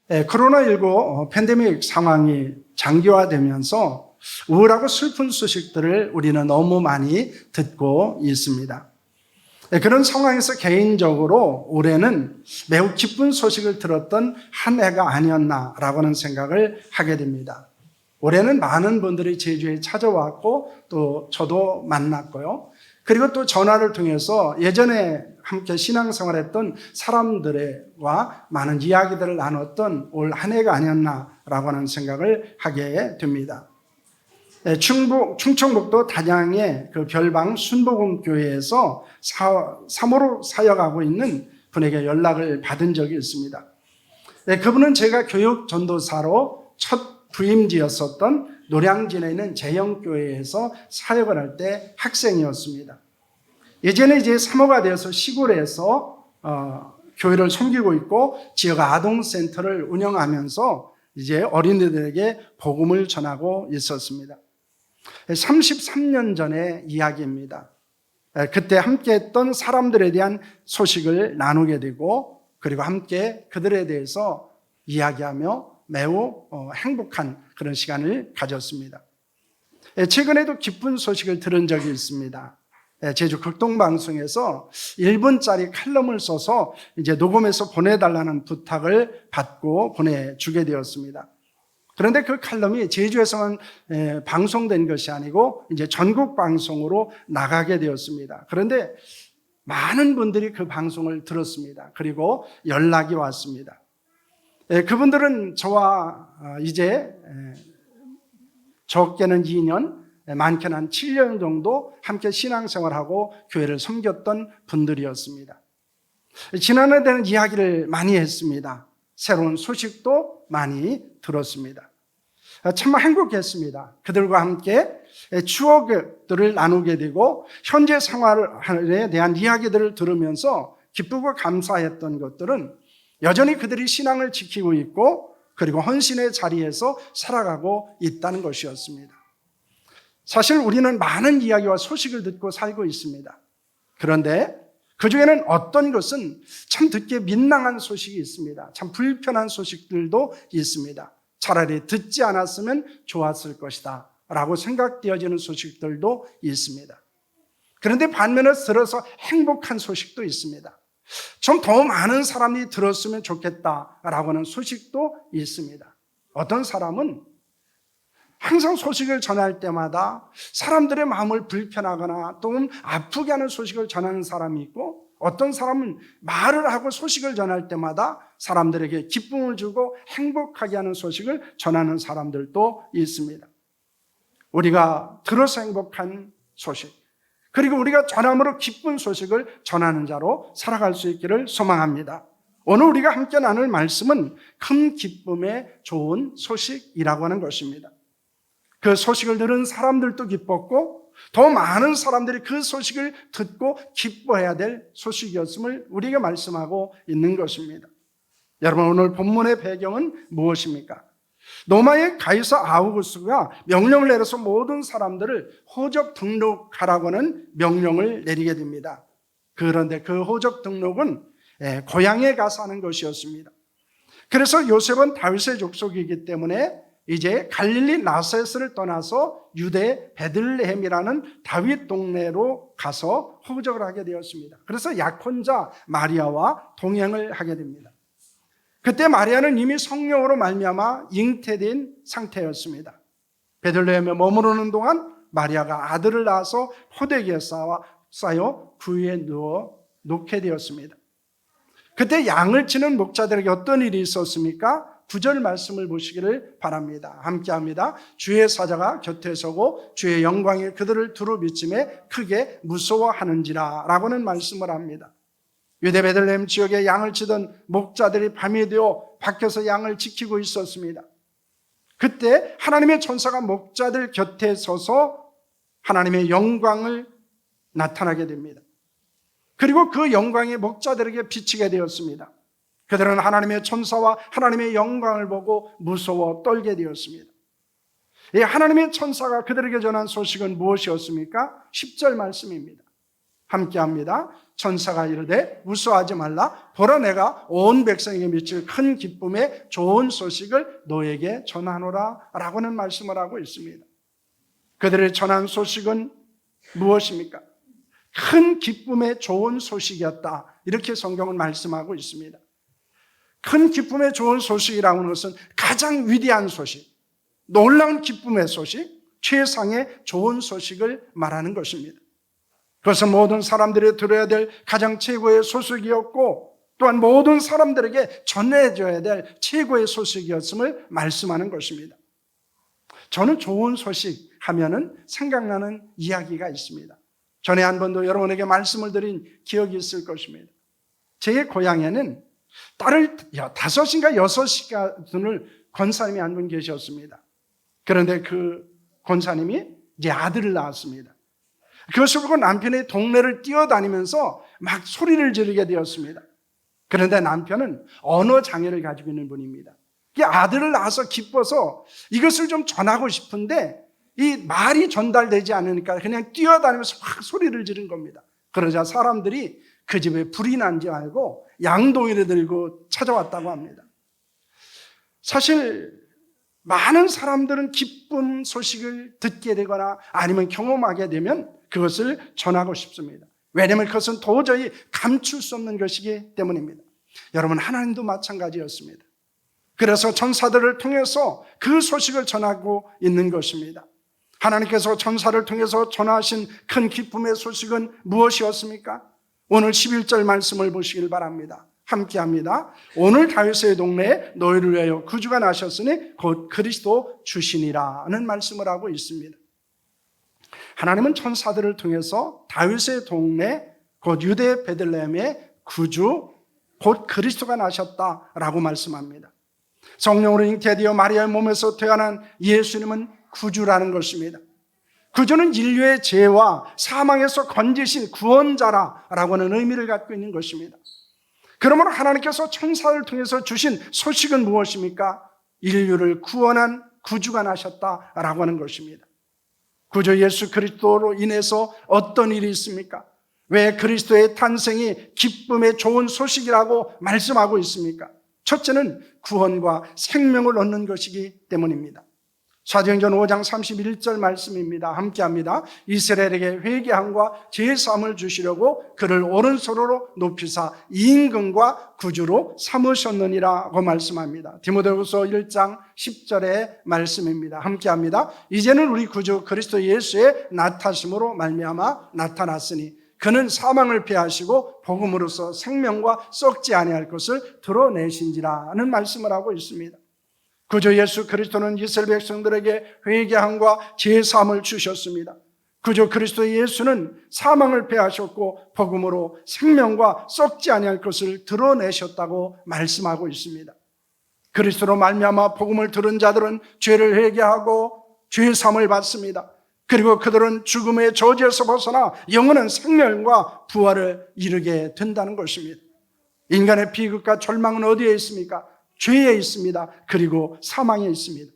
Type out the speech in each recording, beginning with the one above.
코로나19 팬데믹 상황이 장기화되면서 우울하고 슬픈 소식들을 우리는 너무 많이 듣고 있습니다. 그런 상황에서 개인적으로 올해는 매우 기쁜 소식을 들었던 한 해가 아니었나라고 하는 생각을 하게 됩니다. 올해는 많은 분들이 제주에 찾아왔고 또 저도 만났고요. 그리고 또 전화를 통해서 예전에 함께 신앙생활했던 사람들과 많은 이야기들을 나눴던 올 한 해가 아니었나라고 하는 생각을 하게 됩니다. 충청북도 단양의 그 별방 순복음교회에서 사모로 사역하고 있는 분에게 연락을 받은 적이 있습니다. 그분은 제가 교육 전도사로 첫 부임지였었던 노량진에 있는 재영교회에서 사역을 할 때 학생이었습니다. 예전에 이제 사모가 되어서 시골에서 교회를 섬기고 있고 지역 아동센터를 운영하면서 이제 어린이들에게 복음을 전하고 있었습니다. 33년 전의 이야기입니다. 그때 함께 했던 사람들에 대한 소식을 나누게 되고 그리고 함께 그들에 대해서 이야기하며 매우 행복한 그런 시간을 가졌습니다. 최근에도 기쁜 소식을 들은 적이 있습니다. 제주 극동방송에서 1분짜리 칼럼을 써서 이제 녹음해서 보내달라는 부탁을 받고 보내주게 되었습니다. 그런데 그 칼럼이 제주에서만 방송된 것이 아니고 이제 전국 방송으로 나가게 되었습니다. 그런데 많은 분들이 그 방송을 들었습니다. 그리고 연락이 왔습니다. 그분들은 저와 이제 적게는 2년, 많게는 한 7년 정도 함께 신앙생활하고 교회를 섬겼던 분들이었습니다. 지난해에 대한 이야기를 많이 했습니다. 새로운 소식도 많이 들었습니다. 참 행복했습니다. 그들과 함께 추억들을 나누게 되고 현재 생활에 대한 이야기들을 들으면서 기쁘고 감사했던 것들은 여전히 그들이 신앙을 지키고 있고 그리고 헌신의 자리에서 살아가고 있다는 것이었습니다. 사실 우리는 많은 이야기와 소식을 듣고 살고 있습니다. 그런데 그중에는 어떤 것은 참 듣기에 민망한 소식이 있습니다. 참 불편한 소식들도 있습니다. 차라리 듣지 않았으면 좋았을 것이다 라고 생각되어지는 소식들도 있습니다. 그런데 반면에 들어서 행복한 소식도 있습니다. 좀 더 많은 사람이 들었으면 좋겠다라고 하는 소식도 있습니다. 어떤 사람은 항상 소식을 전할 때마다 사람들의 마음을 불편하거나 또는 아프게 하는 소식을 전하는 사람이 있고 어떤 사람은 말을 하고 소식을 전할 때마다 사람들에게 기쁨을 주고 행복하게 하는 소식을 전하는 사람들도 있습니다. 우리가 들어서 행복한 소식 그리고 우리가 전함으로 기쁜 소식을 전하는 자로 살아갈 수 있기를 소망합니다. 오늘 우리가 함께 나눌 말씀은 큰 기쁨의 좋은 소식이라고 하는 것입니다. 그 소식을 들은 사람들도 기뻤고 더 많은 사람들이 그 소식을 듣고 기뻐해야 될 소식이었음을 우리에게 말씀하고 있는 것입니다. 여러분 오늘 본문의 배경은 무엇입니까? 로마의 가이사 아우구스가 명령을 내려서 모든 사람들을 호적 등록하라고 하는 명령을 내리게 됩니다. 그런데 그 호적 등록은 고향에 가서 하는 것이었습니다. 그래서 요셉은 다윗의 족속이기 때문에 이제 갈릴리 나사렛을 떠나서 유대 베들레헴이라는 다윗 동네로 가서 호적을 하게 되었습니다. 그래서 약혼자 마리아와 동행을 하게 됩니다. 그때 마리아는 이미 성령으로 말미암아 잉태된 상태였습니다. 베들레헴에 머무르는 동안 마리아가 아들을 낳아서 포대기에 싸여 구유에 놓게 되었습니다. 그때 양을 치는 목자들에게 어떤 일이 있었습니까? 9절 말씀을 보시기를 바랍니다. 함께합니다. 주의 사자가 곁에 서고 주의 영광이 그들을 두루 비침에 크게 무서워하는지라 라고는 말씀을 합니다. 유대 베들레헴 지역에 양을 치던 목자들이 밤이 되어 밖에서 양을 지키고 있었습니다. 그때 하나님의 천사가 목자들 곁에 서서 하나님의 영광을 나타나게 됩니다. 그리고 그 영광이 목자들에게 비치게 되었습니다. 그들은 하나님의 천사와 하나님의 영광을 보고 무서워 떨게 되었습니다. 이 하나님의 천사가 그들에게 전한 소식은 무엇이었습니까? 10절 말씀입니다. 함께합니다. 천사가 이르되 무서워하지 말라. 보라 내가 온 백성에게 미칠 큰 기쁨의 좋은 소식을 너에게 전하노라 라고는 말씀을 하고 있습니다. 그들의 전한 소식은 무엇입니까? 큰 기쁨의 좋은 소식이었다. 이렇게 성경은 말씀하고 있습니다. 큰 기쁨의 좋은 소식이라고 하는 것은 가장 위대한 소식, 놀라운 기쁨의 소식, 최상의 좋은 소식을 말하는 것입니다. 그것은 모든 사람들이 들어야 될 가장 최고의 소식이었고 또한 모든 사람들에게 전해줘야 될 최고의 소식이었음을 말씀하는 것입니다. 저는 좋은 소식 하면은 생각나는 이야기가 있습니다. 전에 한 번도 여러분에게 말씀을 드린 기억이 있을 것입니다. 제 고향에는 딸을 5인가 6인가 두는 권사님이 한 분 계셨습니다. 그런데 그 권사님이 이제 아들을 낳았습니다. 그것을 보고 남편이 동네를 뛰어다니면서 막 소리를 지르게 되었습니다. 그런데 남편은 언어 장애를 가지고 있는 분입니다. 아들을 낳아서 기뻐서 이것을 좀 전하고 싶은데 이 말이 전달되지 않으니까 그냥 뛰어다니면서 확 소리를 지른 겁니다. 그러자 사람들이 그 집에 불이 난 줄 알고 양동이를 들고 찾아왔다고 합니다. 사실 많은 사람들은 기쁜 소식을 듣게 되거나 아니면 경험하게 되면 그것을 전하고 싶습니다. 왜냐하면 그것은 도저히 감출 수 없는 것이기 때문입니다. 여러분, 하나님도 마찬가지였습니다. 그래서 천사들을 통해서 그 소식을 전하고 있는 것입니다. 하나님께서 천사를 통해서 전하신 큰 기쁨의 소식은 무엇이었습니까? 오늘 11절 말씀을 보시길 바랍니다. 함께합니다. 오늘 다윗의 동네에 너희를 위하여 구주가 나셨으니 곧 그리스도 주시니라는 말씀을 하고 있습니다. 하나님은 천사들을 통해서 다윗의 동네 곧 유대 베들레헴의 구주 곧 그리스도가 나셨다라고 말씀합니다. 성령으로 잉태되어 마리아의 몸에서 태어난 예수님은 구주라는 것입니다. 구주는 인류의 죄와 사망에서 건지신 구원자라고 하는 의미를 갖고 있는 것입니다. 그러므로 하나님께서 천사를 통해서 주신 소식은 무엇입니까? 인류를 구원한 구주가 나셨다라고 하는 것입니다. 구주 예수 그리스도로 인해서 어떤 일이 있습니까? 왜 그리스도의 탄생이 기쁨의 좋은 소식이라고 말씀하고 있습니까? 첫째는 구원과 생명을 얻는 것이기 때문입니다. 사도행전 5장 31절 말씀입니다. 함께합니다. 이스라엘에게 회개함과 제사함을 주시려고 그를 오른손으로 높이사 임금과 구주로 삼으셨느니라고 말씀합니다. 디모데후서 1장 10절의 말씀입니다. 함께합니다. 이제는 우리 구주 그리스도 예수의 나타심으로 말미암아 나타났으니 그는 사망을 피하시고 복음으로써 생명과 썩지 아니할 것을 드러내신지라는 말씀을 하고 있습니다. 구주 예수 그리스도는 이스라엘 백성들에게 회개함과 제사함을 주셨습니다. 구주 그리스도 예수는 사망을 패하셨고 복음으로 생명과 썩지 아니할 것을 드러내셨다고 말씀하고 있습니다. 그리스도로 말미암아 복음을 들은 자들은 죄를 회개하고 죄사함을 받습니다. 그리고 그들은 죽음의 저주에서 벗어나 영원한 생명과 부활을 이루게 된다는 것입니다. 인간의 비극과 절망은 어디에 있습니까? 죄에 있습니다. 그리고 사망에 있습니다.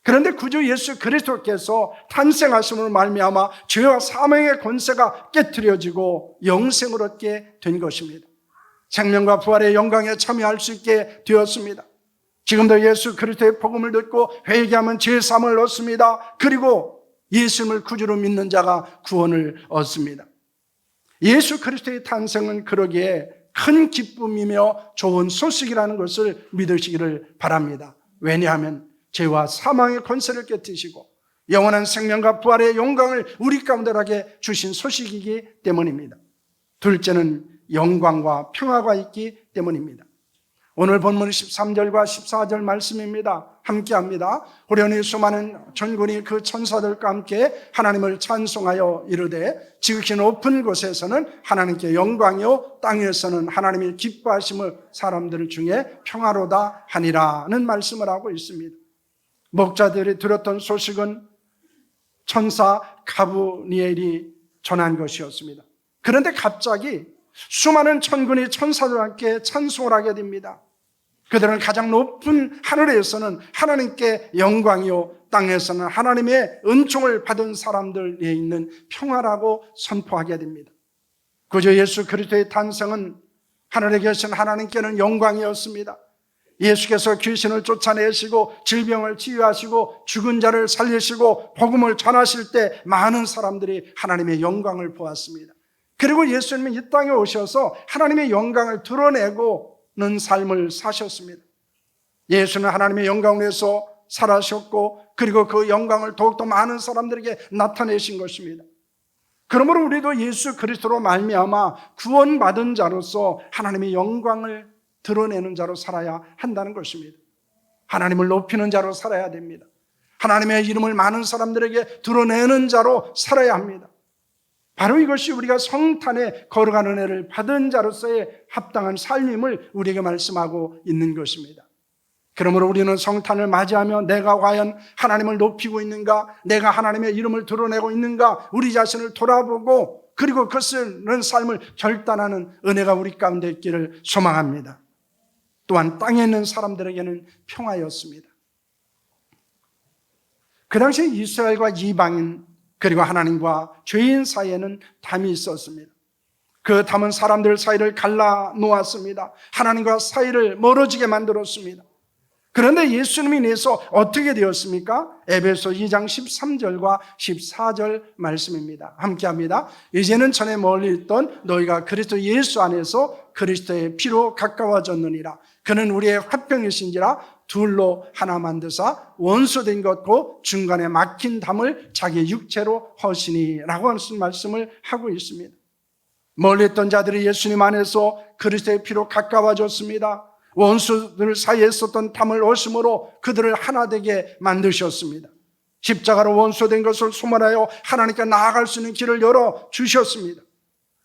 그런데 구주 예수 그리스도께서 탄생하심으로 말미암아 죄와 사망의 권세가 깨트려지고 영생을 얻게 된 것입니다. 생명과 부활의 영광에 참여할 수 있게 되었습니다. 지금도 예수 그리스도의 복음을 듣고 회개하면 죄사함을 얻습니다. 그리고 예수님을 구주로 믿는 자가 구원을 얻습니다. 예수 그리스도의 탄생은 그러기에 큰 기쁨이며 좋은 소식이라는 것을 믿으시기를 바랍니다. 왜냐하면 죄와 사망의 권세를 깨뜨리시고 영원한 생명과 부활의 영광을 우리 가운데 하게 주신 소식이기 때문입니다. 둘째는 영광과 평화가 있기 때문입니다. 오늘 본문 13절과 14절 말씀입니다. 함께합니다. 호련히 수많은 전군이 그 천사들과 함께 하나님을 찬송하여 이르되 지극히 높은 곳에서는 하나님께 영광이요 땅에서는 하나님이 기뻐하심을 사람들 중에 평화로다 하니라는 말씀을 하고 있습니다. 목자들이 들었던 소식은 천사 가브리엘이 전한 것이었습니다. 그런데 갑자기 수많은 천군이 천사들과 함께 찬송을 하게 됩니다. 그들은 가장 높은 하늘에서는 하나님께 영광이요 땅에서는 하나님의 은총을 받은 사람들에 있는 평화라고 선포하게 됩니다. 구주 예수 그리스도의 탄생은 하늘에 계신 하나님께는 영광이었습니다. 예수께서 귀신을 쫓아내시고 질병을 치유하시고 죽은 자를 살리시고 복음을 전하실 때 많은 사람들이 하나님의 영광을 보았습니다. 그리고 예수님은 이 땅에 오셔서 하나님의 영광을 드러내고는 삶을 사셨습니다. 예수는 하나님의 영광을 위해서 살아셨고 그리고 그 영광을 더욱더 많은 사람들에게 나타내신 것입니다. 그러므로 우리도 예수 그리스도로 말미암아 구원받은 자로서 하나님의 영광을 드러내는 자로 살아야 한다는 것입니다. 하나님을 높이는 자로 살아야 됩니다. 하나님의 이름을 많은 사람들에게 드러내는 자로 살아야 합니다. 바로 이것이 우리가 성탄에 거룩한 은혜를 받은 자로서의 합당한 삶임을 우리에게 말씀하고 있는 것입니다. 그러므로 우리는 성탄을 맞이하며 내가 과연 하나님을 높이고 있는가, 내가 하나님의 이름을 드러내고 있는가, 우리 자신을 돌아보고 그리고 그 쓰는 삶을 결단하는 은혜가 우리 가운데 있기를 소망합니다. 또한 땅에 있는 사람들에게는 평화였습니다. 그 당시에 이스라엘과 이방인 그리고 하나님과 죄인 사이에는 담이 있었습니다. 그 담은 사람들 사이를 갈라 놓았습니다. 하나님과 사이를 멀어지게 만들었습니다. 그런데 예수님이 인해서 어떻게 되었습니까? 에베소 2장 13절과 14절 말씀입니다. 함께합니다. 이제는 전에 멀리 있던 너희가 그리스도 예수 안에서 그리스도의 피로 가까워졌느니라. 그는 우리의 화평이신지라 둘로 하나 만드사 원수된 것고 중간에 막힌 담을 자기 육체로 허시니 라고 하는 말씀을 하고 있습니다. 멀리 있던 자들이 예수님 안에서 그리스도의 피로 가까워졌습니다. 원수들 사이에 있었던 담을 오심으로 그들을 하나 되게 만드셨습니다. 십자가로 원수된 것을 소멸하여 하나님께 나아갈 수 있는 길을 열어주셨습니다.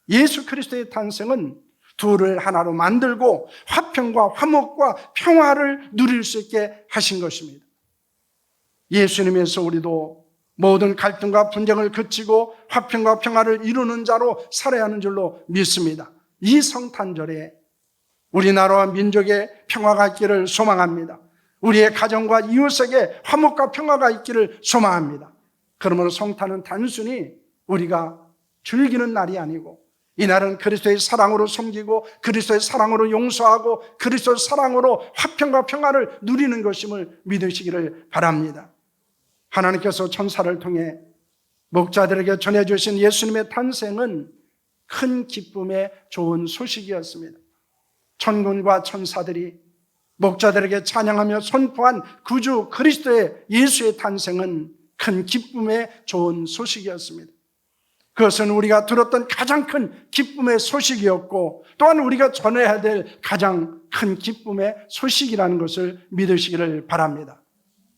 예수 그리스도의 탄생은 둘을 하나로 만들고 화평과 화목과 평화를 누릴 수 있게 하신 것입니다. 예수님에서 우리도 모든 갈등과 분쟁을 그치고 화평과 평화를 이루는 자로 살아야 하는 줄로 믿습니다. 이 성탄절에 우리나라와 민족의 평화가 있기를 소망합니다. 우리의 가정과 이웃에게 화목과 평화가 있기를 소망합니다. 그러므로 성탄은 단순히 우리가 즐기는 날이 아니고 이날은 그리스도의 사랑으로 섬기고 그리스도의 사랑으로 용서하고 그리스도의 사랑으로 화평과 평화를 누리는 것임을 믿으시기를 바랍니다. 하나님께서 천사를 통해 목자들에게 전해주신 예수님의 탄생은 큰 기쁨의 좋은 소식이었습니다. 천군과 천사들이 목자들에게 찬양하며 선포한 구주 그리스도의 예수의 탄생은 큰 기쁨의 좋은 소식이었습니다. 그것은 우리가 들었던 가장 큰 기쁨의 소식이었고 또한 우리가 전해야 될 가장 큰 기쁨의 소식이라는 것을 믿으시기를 바랍니다.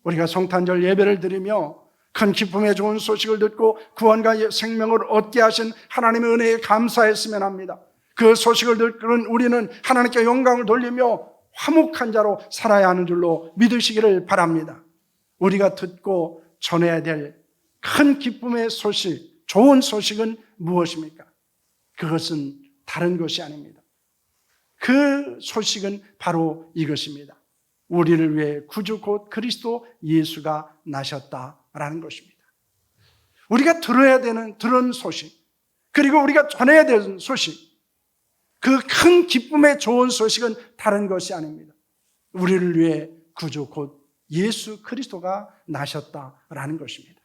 우리가 성탄절 예배를 드리며 큰 기쁨의 좋은 소식을 듣고 구원과 생명을 얻게 하신 하나님의 은혜에 감사했으면 합니다. 그 소식을 듣는 우리는 하나님께 영광을 돌리며 화목한 자로 살아야 하는 줄로 믿으시기를 바랍니다. 우리가 듣고 전해야 될 큰 기쁨의 소식, 좋은 소식은 무엇입니까? 그것은 다른 것이 아닙니다. 그 소식은 바로 이것입니다. 우리를 위해 구주 곧 그리스도 예수가 나셨다라는 것입니다. 우리가 들어야 되는 들은 소식, 그리고 우리가 전해야 되는 소식, 그 큰 기쁨의 좋은 소식은 다른 것이 아닙니다. 우리를 위해 구주 곧 예수 그리스도가 나셨다라는 것입니다.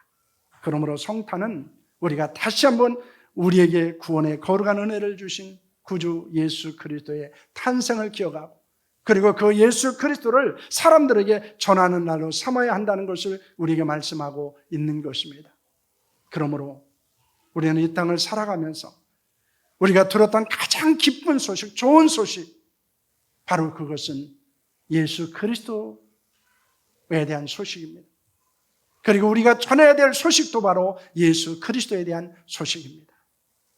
그러므로 성탄은 우리가 다시 한번 우리에게 구원의 거룩한 은혜를 주신 구주 예수 그리스도의 탄생을 기억하고 그리고 그 예수 그리스도를 사람들에게 전하는 날로 삼아야 한다는 것을 우리에게 말씀하고 있는 것입니다. 그러므로 우리는 이 땅을 살아가면서 우리가 들었던 가장 기쁜 소식, 좋은 소식, 바로 그것은 예수 그리스도에 대한 소식입니다. 그리고 우리가 전해야 될 소식도 바로 예수 그리스도에 대한 소식입니다.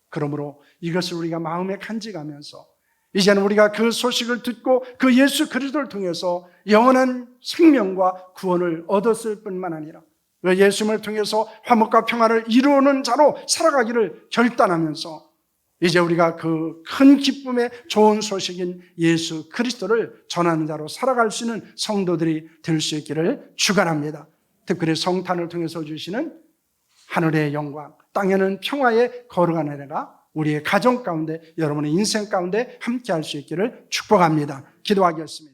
그러므로 이것을 우리가 마음에 간직하면서 이제는 우리가 그 소식을 듣고 그 예수 그리스도를 통해서 영원한 생명과 구원을 얻었을 뿐만 아니라 예수님을 통해서 화목과 평화를 이루는 자로 살아가기를 결단하면서 이제 우리가 그 큰 기쁨의 좋은 소식인 예수 그리스도를 전하는 자로 살아갈 수 있는 성도들이 될 수 있기를 축원합니다. 특별히 성탄을 통해서 주시는 하늘의 영광, 땅에는 평화의 거룩한 은혜가 우리의 가정 가운데, 여러분의 인생 가운데 함께 할 수 있기를 축복합니다. 기도하겠습니다.